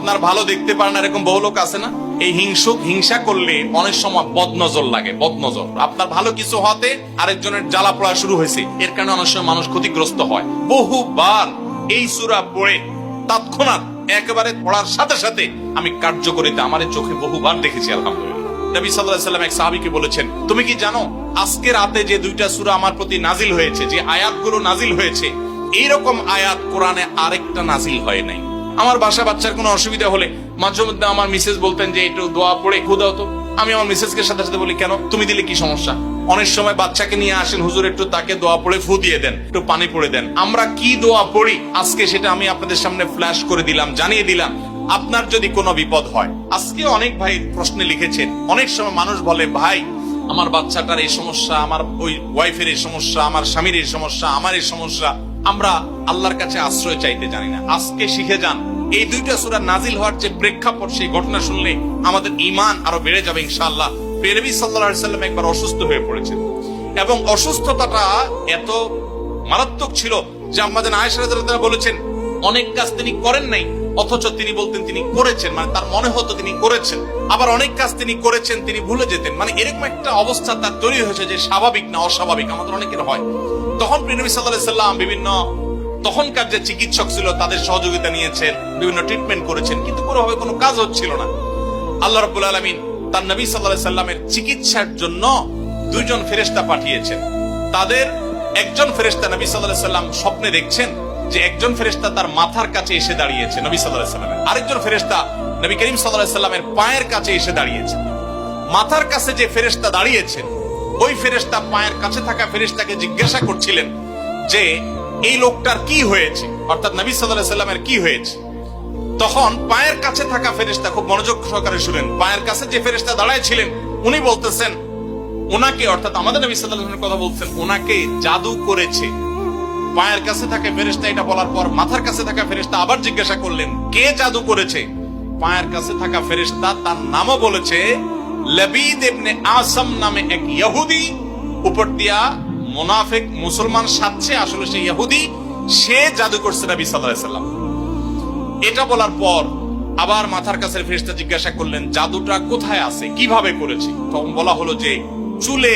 আপনার ভালো দেখতে পারেন এরকম বহু লোক আছে না? এই হিংসা করলে অনেক সময় বদনজর লাগে, বদনজর। আপনার ভালো কিছু হতে আরেকজনের জ্বালা পড়া শুরু হয়েছে, এর কারণে অনেক সময় মানুষ ক্ষতিগ্রস্ত হয়। বহুবার এই সূরা পড়ে তৎক্ষণাৎ একেবারে পড়ার সাথে সাথে আমি কার্যকরিতা আমার চোখে বহুবার দেখেছি, আলহামদুলিল্লাহ। নবী সাল্লাল্লাহু আলাইহি ওয়াসাল্লাম এক সাহাবীকে বলেছেন, তুমি কি জানো আজকে রাতে যে দুইটা সূরা আমার প্রতি নাজিল হয়েছে, যে আয়াতগুলো নাজিল হয়েছে, এইরকম আয়াত কোরআনে আরেকটা নাজিল হয় নাই। আমার বাসা বাচ্চার কোনো অসুবিধা হলে মাঝে মধ্যে আমার মিসেস বলতেন যে একটু দোয়া পড়ে খু দাও তো। আমি আমার মিসেসকে সাথে সাথে বলি, কেন, তুমি দিলে কি সমস্যা? অনেক সময় বাচ্চাকে নিয়ে আসেন, হুজুর একটু তাকে দোয়া পড়ে ফু দিয়ে দেন, একটু পানি পড়ে দেন। আমরা কি দোয়া পড়ি আজকে সেটা আমি আপনাদের সামনে ফ্ল্যাশ করে দিলাম, জানিয়ে দিলাম। আপনার যদি কোনো বিপদ হয়, আজকে অনেক ভাই প্রশ্নে লিখেছেন, অনেক সময় মানুষ বলে, ভাই আমার বাচ্চাটার এই সমস্যা, আমার ওই ওয়াইফের এই সমস্যা, আমার স্বামীর এই সমস্যা, আমার এই সমস্যা, আমরা আল্লাহর কাছে আশ্রয় চাইতে জানি না। আজকে শিখে যান, এই দুইটা সূরা নাজিল হওয়ার যে প্রেক্ষাপট, সেই ঘটনা শুনলে আমাদের ঈমান আরো বেড়ে যাবে ইনশাআল্লাহ। নবী সাল্লাল্লাহু আলাইহি ওয়াসাল্লাম একবার অসুস্থ হয়ে পড়েছেন এবং অসুস্থতাটা এত মারাত্মক ছিল যে আমাদের আয়েশা রাদিয়াল্লাহু আনহা বলেছেন, অনেক কাজ তিনি করেন নাই অথচ তিনি বলতেন তিনি করেছেন, মানে তার মনে হতো তিনি করেছেন। আবার অনেক কাজ তিনি করেছেন তিনি ভুলে যেতেন, মানে এরকম একটা অবস্থা তার তৈরি হয়েছে যে স্বাভাবিক না অস্বাভাবিক, আমাদের অনেকের হয়। তখন নবী সাল্লাল্লাহু আলাইহি ওয়াসাল্লাম বিভিন্ন তখনকার যে চিকিৎসক ছিল তাদের সহযোগিতা নিয়েছেন, বিভিন্ন ট্রিটমেন্ট করেছেন, কিন্তু কোনোভাবে কোনো কাজ হচ্ছিল না। আল্লাহ রাব্বুল আলামিন তার নবী সাল্লাল্লাহু আলাইহি ওয়াসাল্লামের চিকিৎসার জন্য দুইজন ফেরেশতা পাঠিয়েছেন। তাদের একজন ফেরেশতা নবী সাল্লাল্লাহু আলাইহি ওয়াসাল্লাম স্বপ্নে দেখছেন যে একজন ফেরেশতা তার মাথার কাছে এসে দাঁড়িয়েছে নবী সাল্লাল্লাহু আলাইহি ওয়াসাল্লামের, আরেকজন ফেরেশতা নবী করিম সাল্লাল্লাহু আলাইহি ওয়াসাল্লামের পায়ের কাছে এসে দাঁড়িয়েছে। মাথার কাছে যে ফেরেশতা দাঁড়িয়েছেন, ওই ফেরেশতা পায়ের কাছে থাকা ফেরেশতাকে জিজ্ঞাসা করছিলেন যে এই লোকটার কি হয়েছে, অর্থাৎ নবী সাল্লাল্লাহু আলাইহি ওয়াসাল্লামের কি হয়েছে। তখন পায়ের কাছে থাকা ফেরেশতা খুব মনোযোগ সহকারে শুনেন, পায়ের কাছে যে ফেরেশতা দাঁড়ায় ছিলেন উনি বলতেছেন, ওনাকে, অর্থাৎ আমাদের নবী সাল্লাল্লাহু আলাইহি ওয়াসাল্লামের কথা বলছেন, ওনাকে জাদু করেছে। পায়ের কাছে থাকা ফেরেশতা এটা বলার পর মাথার কাছে থাকা ফেরেশতা আবার জিজ্ঞাসা করলেন, কে জাদু করেছে? পায়ের কাছে থাকা ফেরেশতা তার নামও বলেছে, লবিদ ইবনে আসাম নামে এক ইহুদি, উপর দিয়া মুনাফিক মুসলমান সাজছে, আসলে সে ইহুদি, সে জাদু করছে নবী সাল্লাল্লাহু আলাইহি ওয়াসাল্লাম। এটা বলার পর আবার মাথার কাছে ফেরেশতা জিজ্ঞাসা করলেন, জাদুটা কোথায় আছে, কিভাবে করেছে? তখন বলা হলো যে চুলে